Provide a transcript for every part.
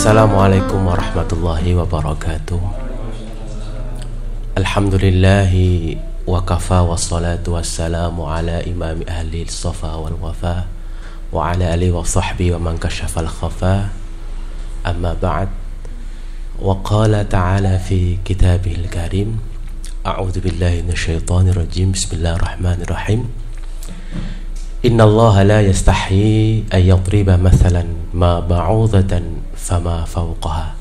Assalamualaikum warahmatullahi wabarakatuh. Alhamdulillahi wa kafa wassalatu wassalamu ala imami ahli safa wal wafa wa ala alihi wa sahbihi wa man kashafal khafa. Amma ba'd. Wa qala ta'ala fi kitabihil karim, a'udzu billahi minasyaitonir rajim. Bismillahirrahmanirrahim. Inna Allah la yastahyi an yadriba mathalan ma ba'udatan fama fawqaha.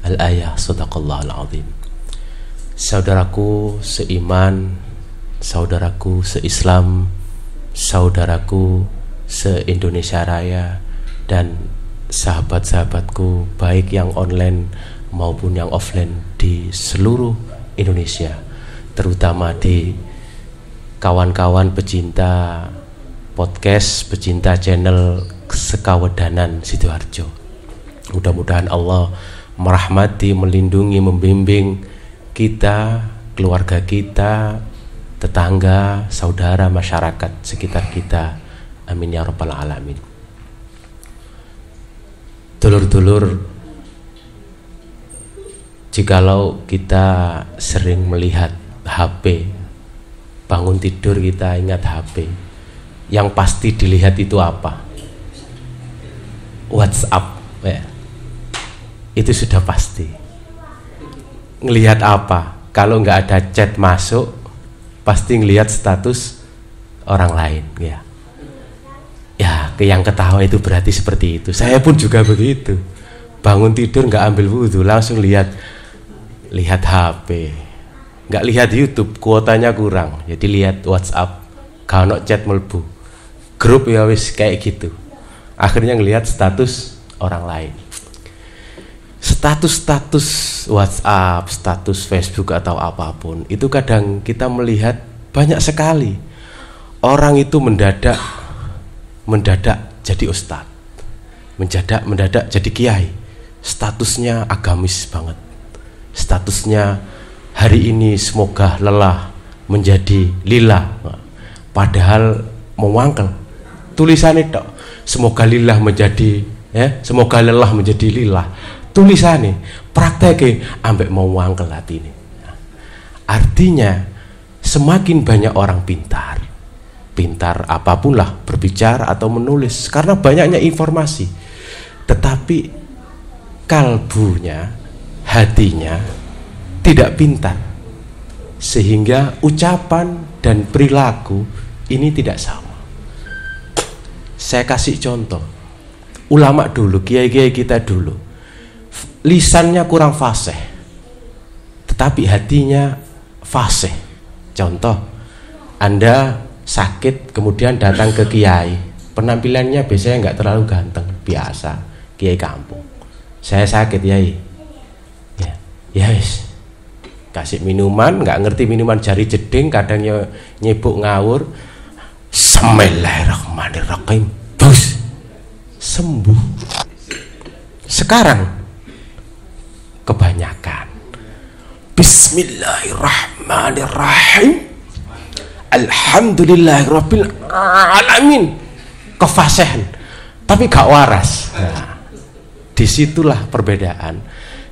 Al-ayah, sadaqallahul azim. Saudaraku seiman, saudaraku seislam, saudaraku se-Indonesia Raya, dan sahabat-sahabatku baik yang online maupun yang offline di seluruh Indonesia, terutama di kawan-kawan pecinta podcast, pecinta channel Sekawedanan Sidoarjo. Mudah-mudahan Allah merahmati, melindungi, membimbing kita, keluarga kita, tetangga, saudara, masyarakat sekitar kita. Amin ya rabbal alamin. Dulur-dulur, jikalau kita sering melihat HP, bangun tidur kita ingat HP, yang pasti dilihat itu apa? WhatsApp ya. Itu sudah pasti. Ngelihat apa? Kalau nggak ada chat masuk, pasti ngelihat status orang lain ya. Ya, yang ketawa itu berarti seperti itu. Saya pun juga begitu. Bangun tidur nggak ambil wudhu, langsung lihat HP. Nggak lihat YouTube, kuotanya kurang. Jadi lihat WhatsApp, kalau chat melbu. Grup ya wis kayak gitu. Akhirnya ngelihat status orang lain. Status WhatsApp, status Facebook atau apapun, itu kadang kita melihat banyak sekali orang itu mendadak jadi ustadz, mendadak jadi kiai, statusnya agamis banget, statusnya hari ini semoga lelah menjadi lillah, padahal mewangkel tulisannya tok, semoga lillah menjadi semoga lelah menjadi lillah, tulisannya prakteknya ambek mau wangkel hati ini. Artinya semakin banyak orang pintar apapun lah, berbicara atau menulis, karena banyaknya informasi, tetapi kalbunya, hatinya tidak pintar, sehingga ucapan dan perilaku ini tidak sama. Saya kasih contoh, ulama dulu, kiai-kiai kita dulu, lisannya kurang fasih, tetapi hatinya fasih. Contoh, Anda sakit kemudian datang ke kiai, penampilannya biasanya nggak terlalu ganteng, biasa, kiai kampung. Saya sakit yai, ya wis, kasih minuman, nggak ngerti minuman jari jeding, kadang nyebuk ngawur, Bismillahirrahmanirrahim, bus, sembuh. Sekarang kebanyakan Bismillahirrahmanirrahim, Alhamdulillahirabbil alamin, kefasihan, tapi gak waras. Nah, disitulah perbedaan.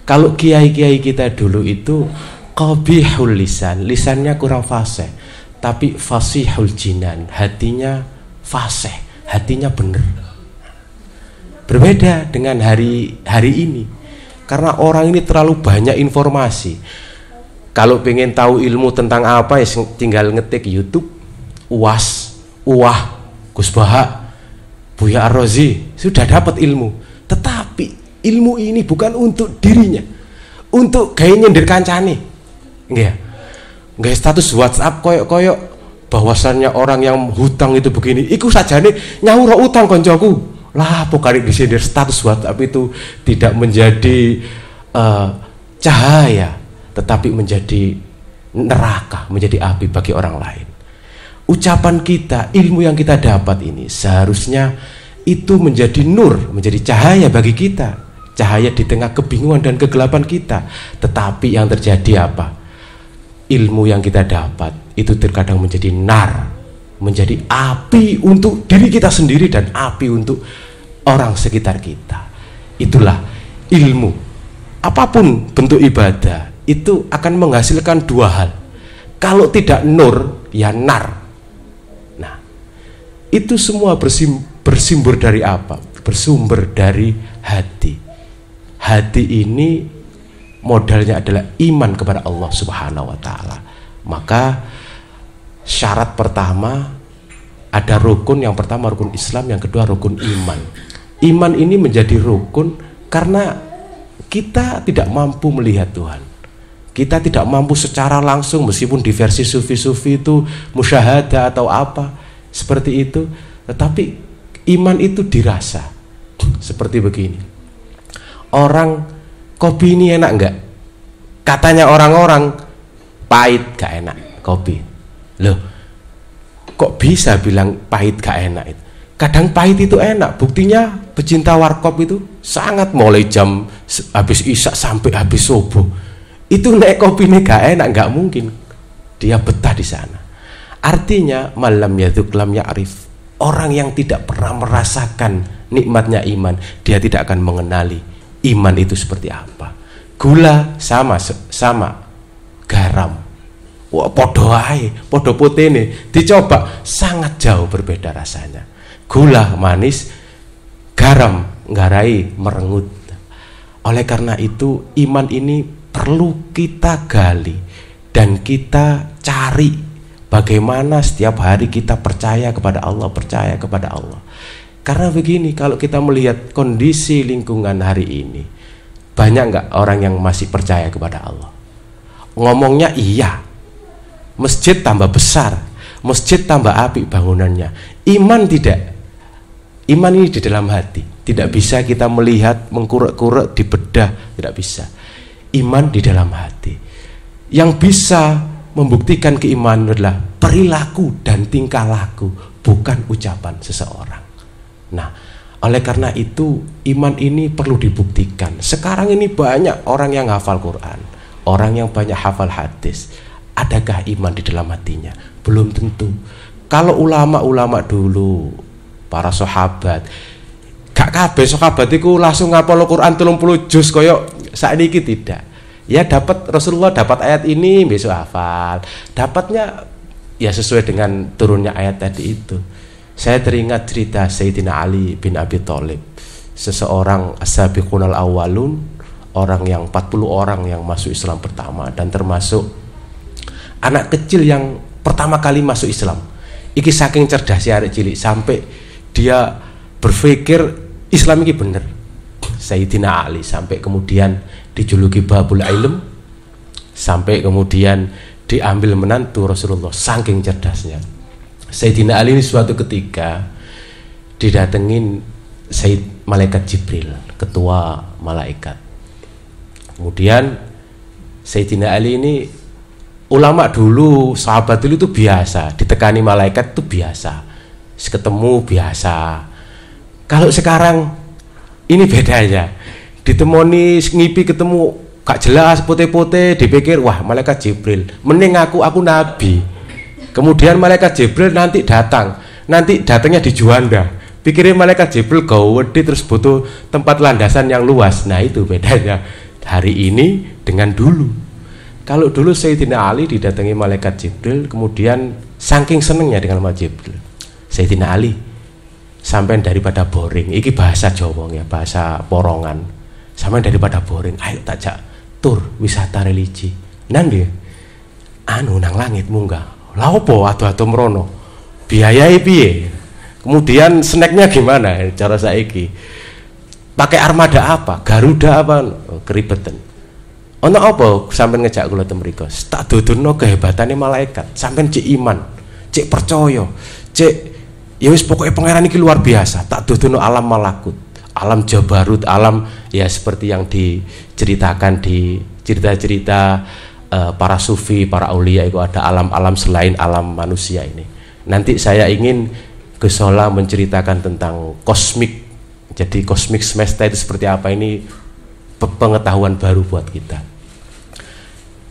Kalau kiai-kiai kita dulu itu qabihul lisan, lisannya kurang fasih, tapi fasihul jinan, hatinya fasih, hatinya benar. Berbeda dengan hari ini, karena orang ini terlalu banyak informasi. Kalau pengen tahu ilmu tentang apa, ya tinggal ngetik YouTube, UAS, Gus Baha, Buya Ar-Razi, sudah dapat ilmu. Tetapi ilmu ini bukan untuk dirinya, untuk gaya nyindir kancane. Nggak status WhatsApp koyok-koyok bahwasannya orang yang hutang itu begini, iku sajane nyawura utang koncoku. Lah pokoknya disindir, status WhatsApp itu tidak menjadi cahaya, tetapi menjadi neraka, menjadi api bagi orang lain. Ucapan kita, ilmu yang kita dapat ini seharusnya itu menjadi nur, menjadi cahaya bagi kita, cahaya di tengah kebingungan dan kegelapan kita. Tetapi yang terjadi apa? Ilmu yang kita dapat itu terkadang menjadi nar, menjadi api untuk diri kita sendiri dan api untuk orang sekitar kita. Itulah ilmu, apapun bentuk ibadah itu akan menghasilkan dua hal. Kalau tidak nur, ya nar. Nah, itu semua bersumber dari apa? Bersumber dari hati. Hati ini modalnya adalah iman kepada Allah Subhanahu wa taala. Maka syarat pertama, ada rukun, yang pertama rukun Islam, yang kedua rukun iman. Iman ini menjadi rukun karena kita tidak mampu melihat Tuhan. Kita tidak mampu secara langsung, meskipun di versi sufi-sufi itu musyahadah atau apa seperti itu, tetapi iman itu dirasa. Seperti begini, orang, kopi ini enak enggak? Katanya orang-orang pahit, gak enak kopi. Loh, kok bisa bilang pahit gak enak itu? Kadang pahit itu enak. Buktinya pecinta warkop itu sangat, mulai jam habis isya sampai habis subuh itu naik kopi ini gak enak, gak mungkin dia betah di sana. Artinya malam yaduk lam ya'rif, orang yang tidak pernah merasakan nikmatnya iman, dia tidak akan mengenali iman itu seperti apa. Gula sama garam, wah podo ae, podo putih nih, dicoba sangat jauh berbeda rasanya. Gula manis, garam ngarai merengut. Oleh karena itu iman ini perlu kita gali dan kita cari bagaimana setiap hari kita percaya kepada Allah, percaya kepada Allah. Karena begini, kalau kita melihat kondisi lingkungan hari ini, banyak nggak orang yang masih percaya kepada Allah? Ngomongnya iya, masjid tambah besar, masjid tambah apik bangunannya. Iman tidak. Iman ini di dalam hati. Tidak bisa kita melihat, mengkurek-kurek, dibedah, tidak bisa. Iman di dalam hati. Yang bisa membuktikan keimanan adalah perilaku dan tingkah laku, bukan ucapan seseorang. Nah, oleh karena itu iman ini perlu dibuktikan. Sekarang ini banyak orang yang hafal Quran, orang yang banyak hafal hadis. Adakah iman di dalam hatinya? Belum tentu. Kalau ulama-ulama dulu, para sahabat, gak kabeh sahabat iku langsung ngapal Quran 30 juz koyo saiki tidak. Ya dapat, Rasulullah dapat ayat ini besok hafal. Dapatnya ya sesuai dengan turunnya ayat tadi itu. Saya teringat cerita Sayyidina Ali bin Abi Thalib, seseorang as-sabiqunal awwalun, orang yang 40 orang yang masuk Islam pertama, dan termasuk anak kecil yang pertama kali masuk Islam. Iki saking cerdasnya arek cilik sampai dia berpikir Islam ini bener. Sayyidina Ali sampai kemudian dijuluki Babul Ilm, sampai kemudian diambil menantu Rasulullah, saking cerdasnya. Sayyidina Ali ini suatu ketika didatengin malaikat Jibril, ketua malaikat. Kemudian Sayyidina Ali ini, ulama dulu, sahabat dulu itu biasa, ditekani malaikat itu biasa, ketemu biasa. Kalau sekarang ini bedanya, ditemoni ngipi ketemu gak jelas putih-putih, dipikir wah malaikat Jibril, mending aku nabi. Kemudian malaikat Jibril nanti datangnya di Juanda, pikirin malaikat Jibril gawedi terus butuh tempat landasan yang luas. Nah itu bedanya hari ini dengan dulu. Kalau dulu Sayyidina Ali didatangi malaikat Jibril, kemudian saking senengnya dengan malaikat Jibril, Sayyidina Ali sampai daripada boring, iki bahasa Jawa ya, bahasa porongan, sampai daripada boring, ayo tajak tur wisata religi nanti nang langit munggah lah opo atu-atu merono biayai piye, kemudian snacknya gimana cara saiki, pakai armada apa, Garuda apa, keribetan. Ono apa sampean ngejak kula teng mriku, tak duduno kehebatane malaikat, sampean cek iman, cek percaya, cek ya wis pokoke pangeran iki luar biasa, tak duduno alam malakut, alam jabarut, alam ya seperti yang diceritakan di cerita-cerita para sufi, para aulia itu ada alam-alam selain alam manusia ini. Nanti saya ingin Gusola menceritakan tentang kosmik. Jadi kosmik semesta itu seperti apa, ini pengetahuan baru buat kita.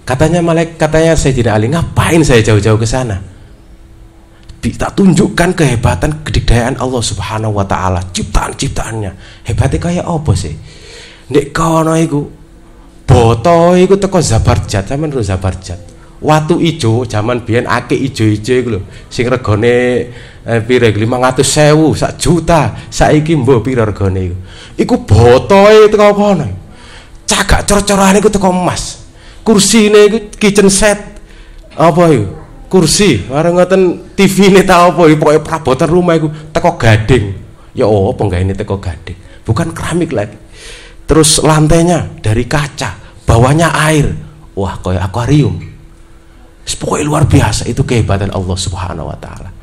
Katanya Sayyidina Ali, ngapain saya jauh-jauh ke sana? Tak tunjukkan kehebatan kedikdayaan Allah Subhanahu wa taala, ciptaan-ciptaannya. Hebatnya kayak apa sih? Ndek kono iku boto iku teko Zabarjat, sampean ro Zabarjat. Watu ijo zaman biyen akeh ijo-ijo iku lho, sing regane pira 500.000 sak juta. Saiki mbok pira regane iku? Iku botoe teko kono. Cagak cor-corane iku teko emas. Kursine iku kitchen set. Apa iku? Kursi, wareng ngoten TV-ne ta apa iku, pokoke perabotan rumah iku teko gading. Ya apa gaene teko gading? Bukan keramik lagi. Terus lantainya dari kaca, bawahnya air. Wah, kayak akuarium. Pokoknya luar biasa, itu kehebatan Allah Subhanahu wa taala.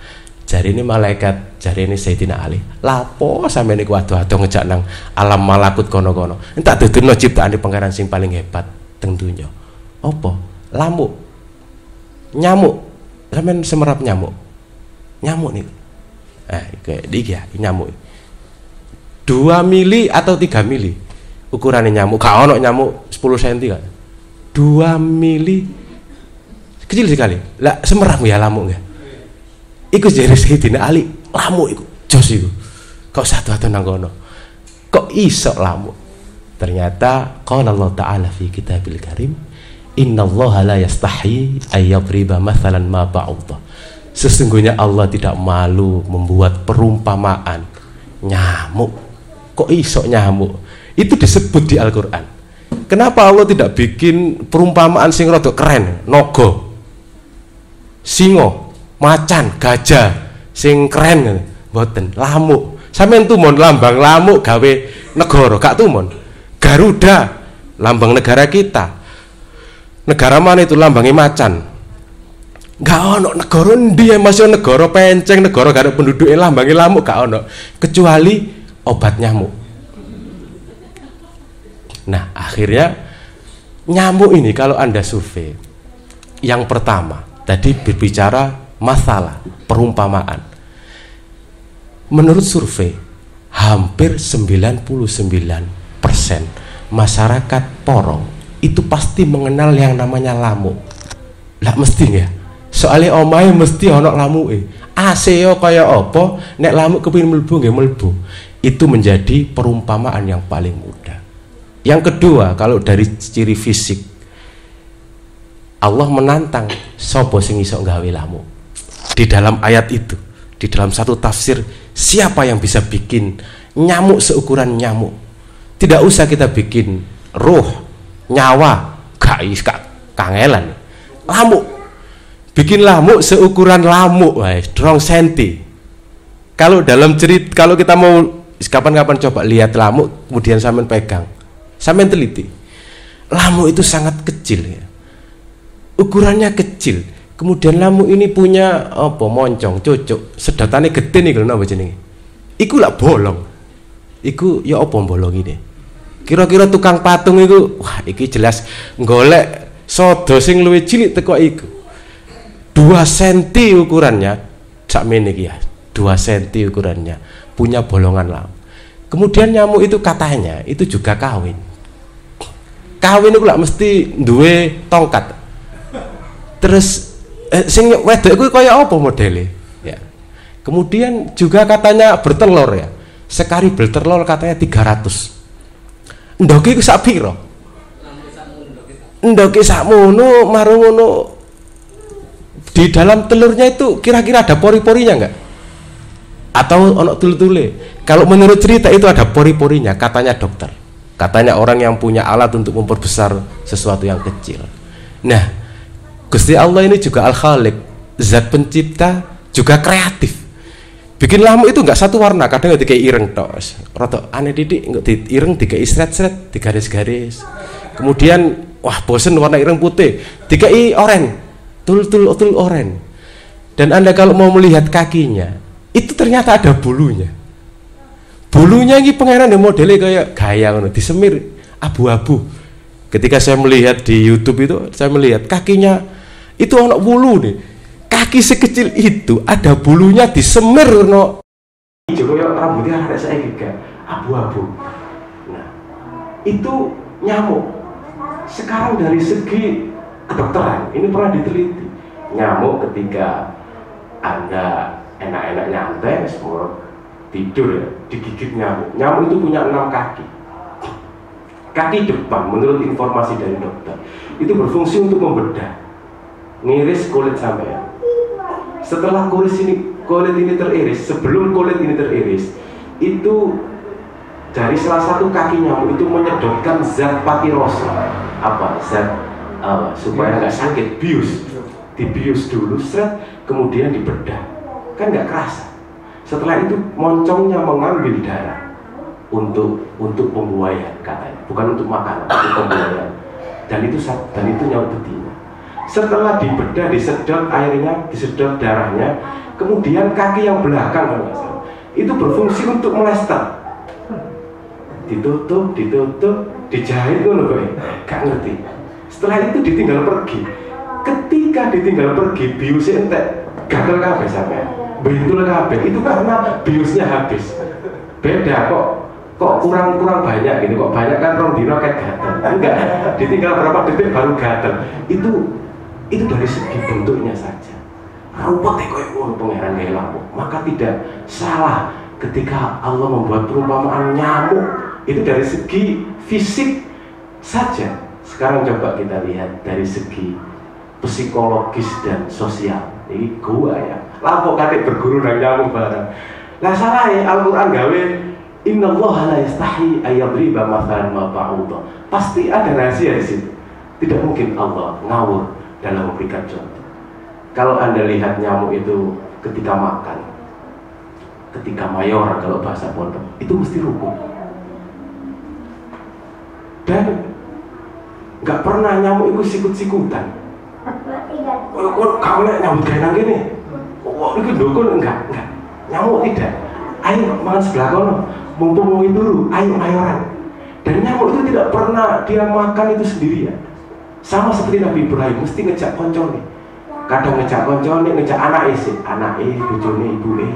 Jari ini malaikat, jari ini Sayyidina Ali. Lapo sampe niku ado-ado ngejak nang alam malakut kono-kono. Entak duduno ciptaane pangeran sing paling hebat teng donya. Apa? Lamuk. Nyamuk. Sampeyan semerap nyamuk. Nyamuk niku. Kayak iki ya, nyamuk. 2 mili atau 3 mili ukurannya nyamuk. Gak ono nyamuk 10 cm kan. 2 mili kecil sekali. Lah semerap ya lamuk ya. Iku jare Sayyidina Ali, lamuk iku jos iku. Kok satu-satu nang kono. Kok iso lamuk? Ternyata qala Allah Ta'ala fi kitabil karim, innallaha la yastahi ay yadriba mathalan ma ba'udha. Sesungguhnya Allah tidak malu membuat perumpamaan nyamuk. Kok iso nyamuk? Itu disebut di Al-Qur'an. Kenapa Allah tidak bikin perumpamaan sing rada keren? Naga, singo, macan, gajah sing keren mboten. Lamuk. Sampeyan tumon lambang lamuk gawe negara, gak tumon. Garuda lambang negara kita. Negara mana itu lambangnya macan? Gak ono. Negara endi masih negara penceng, negara gak ada penduduknya lambangnya lamuk, gak ono. Kecuali obat nyamuk. Nah, akhirnya nyamuk ini kalau Anda survei, yang pertama tadi berbicara masalah perumpamaan. Menurut survei, hampir 99% masyarakat Porong itu pasti mengenal yang namanya lamuk. Lah mesti ya. Soalnya omahe mesti ana lamuke. AC yo kaya apa, nek lamuk kepengin mlebu nggih mlebu. Itu menjadi perumpamaan yang paling mudah. Yang kedua, kalau dari ciri fisik, Allah menantang sapa sing iso gawe lamuk. Di dalam ayat itu, di dalam satu tafsir, siapa yang bisa bikin nyamuk seukuran nyamuk? Tidak usah kita bikin ruh, nyawa, gak kangelan. Lamuk. Bikin lamuk seukuran lamuk, 2 senti. Kalau dalam cerita, kalau kita mau kapan-kapan coba lihat lamuk, kemudian sampean pegang, sampean teliti. Lamuk itu sangat kecil ya. Ukurannya kecil. Kemudian lamuk ini punya apa? Moncong, cucuk, sedotannya gede nih kalau napa jenenge. Iku lah bolong. Iku ya apa bolong ini? Kira-kira tukang patung itu, wah iki jelas golek sodo sing luwih cilik teko iku. 2 cm ukurannya, sakmene iki ya. 2 cm ukurannya, punya bolongan lamuk. Kemudian nyamuk itu katanya itu juga kawin. Kawin itu lah mesti duwe tongkat. Terus sing wedok iku kaya apa modele? Ya. Kemudian juga katanya bertelur ya. Sekali bertelur katanya 300. Ndoke iku sak pira? Ndoke sakmono marung ngono. Di dalam telurnya itu kira-kira ada pori-porinya enggak? Atau ono tul-tule? Kalau menurut cerita itu ada pori-porinya, katanya dokter. Katanya orang yang punya alat untuk memperbesar sesuatu yang kecil. Nah, Gusti Allah ini juga Al-Khaliq, zat pencipta, juga kreatif. Bikin lamuk itu enggak satu warna, kadang dikai ireng tok. Rada aneh didik, enggak ireng dikai sret-sret, digaris-garis. Kemudian wah bosen warna ireng putih, dikai oranye. Tul oren. Dan Anda kalau mau melihat kakinya, itu ternyata ada bulunya. Bulunya ini pangeran yang modelnya kayak gaya disemir abu-abu. Ketika saya melihat di YouTube itu, saya melihat kakinya itu anak bulu nih. Kaki sekecil itu ada bulunya disemir no. Jokowi rambutnya ada saya juga abu-abu. Nah, itu nyamuk. Sekarang dari segi kedokteran ini pernah diteliti, nyamuk ketika Anda enak-enak nyantai semua tidur ya, digigit nyamuk. Nyamuk itu punya 6 kaki. Kaki depan menurut informasi dari dokter itu berfungsi untuk membedah, ngiris kulit sampean. Setelah kulit ini teriris, sebelum kulit ini teriris, itu dari salah satu kaki nyamuk itu menyedotkan zat patirosa. Apa? Zat supaya nggak sakit, bius. Dibius dulu, kemudian dibedah. Kan nggak kerasa. Setelah itu moncongnya mengambil darah untuk pembuayan katanya, bukan untuk makan, untuk pembuayan. Dan itu nyamuk betina. Setelah dibedah, disedot airnya, disedot darahnya, kemudian kaki yang belakang itu berfungsi untuk melester. Ditutup, dijahit loh, gak ngerti. Setelah itu ditinggal pergi. Ketika ditinggal pergi, biusnya entek, gagal kabeh sampai. Bentul kabeh. Itu karena biusnya habis. Beda kok kurang banyak gitu. Kok banyak kan rong dino kayak gatel. Enggak, ditinggal berapa detik baru gatel. Itu dari segi bentuknya saja. Rupanya kayak pangeran gaya lampu. Maka tidak salah ketika Allah membuat perumpamaan nyamuk itu dari segi fisik saja. Sekarang coba kita lihat dari segi psikologis dan sosial. Ini gua ya. Lampok kate berguru dan nyamuk bareng. Lah salah ya Al-Qur'an gawe innallaha la yastahi ayyadriba mathalan ma ba'udha. Pasti ada rahasia di situ. Tidak mungkin Allah ngawur dalam memberikan contoh. Kalau Anda lihat nyamuk itu ketika makan, ketika mayor kalau bahasa pondok, itu mesti rukun. Dan nggak pernah nyamuk itu sikut-sikutan. Kok kamu nyamuk kayak nang gini? Oh, itu dukun enggak. Nyamuk tidak. Ayo makan sebelah kono, mumpung dulu, ayo mayoran. Dan nyamuk itu tidak pernah dia makan itu sendirian. Sama seperti Nabi Ibrahim, mesti ngejak koncone. Kadang ngejak koncone, ngejak anak bojone, ibuke.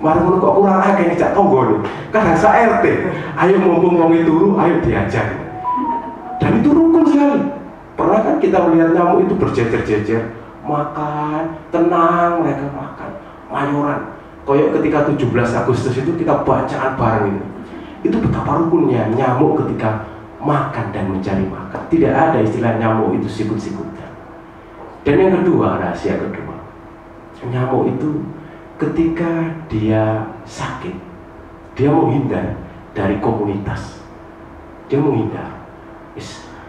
Marang ngono kok kurang akeh ngejak tonggone. Kadang sa-RT, ayo mumpung wong turu, ayo diajak. Dan itu rukun sekali. Pernah kan kita melihat nyamuk itu berjejer-jejer, makan, tenang mereka makan, mayoran. Kayak ketika 17 Agustus itu kita bacaan bareng itu betapa rukunnya nyamuk ketika makan dan mencari makan. Tidak ada istilah nyamuk itu sikut-sikutan. Dan yang kedua, rahasia kedua, nyamuk itu ketika dia sakit, dia menghindar dari komunitas. Dia menghindar.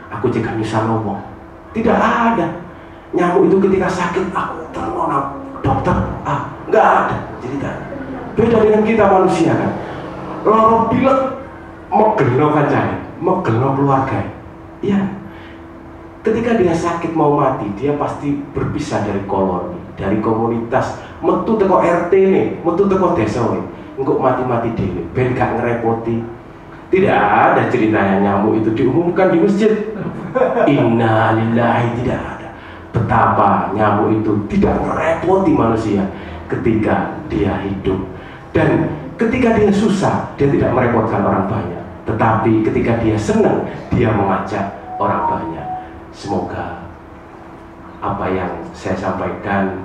Aku cegah nyusah ngomong. Tidak ada. Nyamuk itu ketika sakit, aku termonak dokter. Nggak ada cerita. Beda dengan kita manusia kan. Loro pilek, megelo kancane, megelo keluarga. Ya. Ketika dia sakit mau mati, dia pasti berpisah dari koloni, dari komunitas. Metu teko RT nih, metu teko desa nih. Engkau mati-mati dhewe, ben gak ngerepoti. Tidak ada ceritanya nyamuk itu diumumkan di masjid. Inna lillahi, tidak ada. Betapa nyamuk itu tidak merepoti manusia ketika dia hidup. Dan ketika dia susah, dia tidak merepotkan orang banyak. Tetapi ketika dia senang, dia mengajak orang banyak. Semoga apa yang saya sampaikan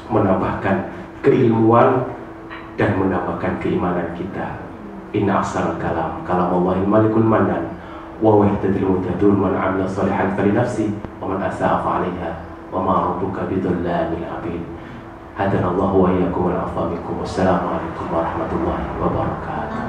menambahkan keilmuan dan menambahkan keimanan kita. Inna asal kalam Allahil malikul manan wa wahdadil mutadul man amila salihan fali nafsi wa man asa'a fa'alaiha wa ma rabbuka bidullamil abid. Hadanallahu wa iyyakum wal afa minkum. Wassalamualaikum warahmatullahi wabarakatuh.